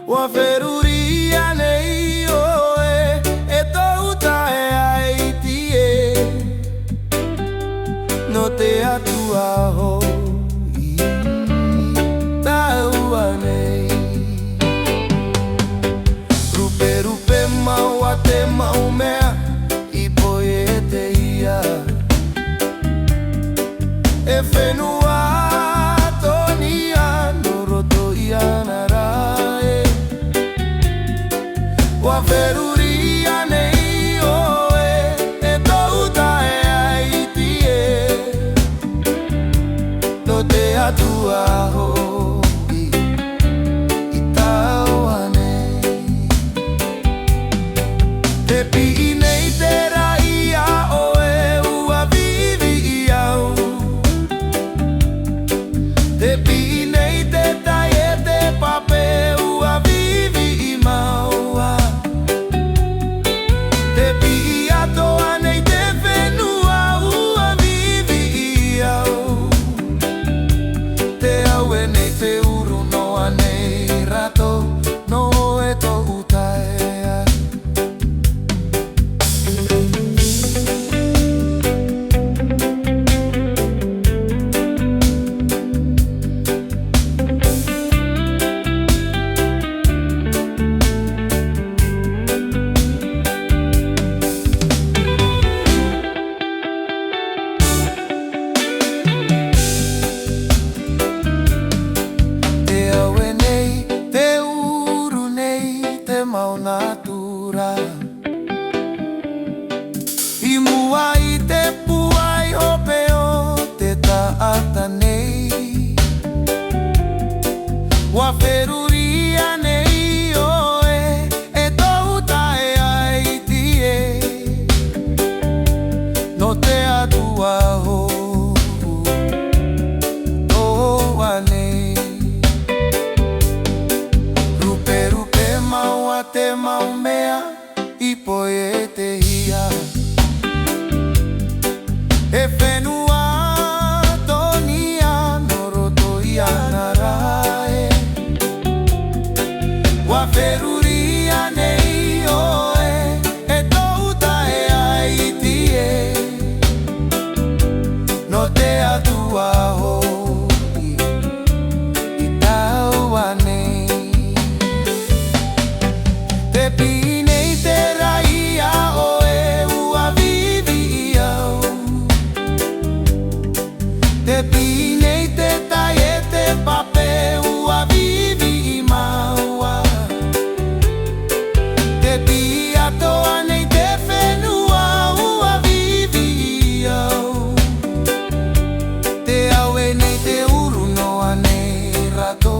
Wa feruria nei oe e touta e aitie no te atua ho i taua nei rupe rupe mau a te mau mea i poi e te ia e whenua tonia no roto ia narae wa feruria nei oe e touta e aitie no te atua ho i taua nei te pi'i nei te raia oe ua vivi iau te pi'i nei te tai e te pape ua vivi i maua te pi'i atoa nei te whenua ua vivi iau te aue nei te uru noa nei rato no e tohu tae natura I mua I te puai hope o te taata nei wa feruria nei oe e touta e aitie no te atua ho toa nei rupe rupe mau a te mau mea I poi e te ia e whenua tonia no roto ia narae wa feruria nei oe e touta e aitie no te atua ho I taua nei te pi'i nei te raia oe ua vivi iau te pi'i nei te tai e te pape ua vivi I maua te pi'i atoa nei te whenua ua vivi iau te aue nei te uru noa nei rato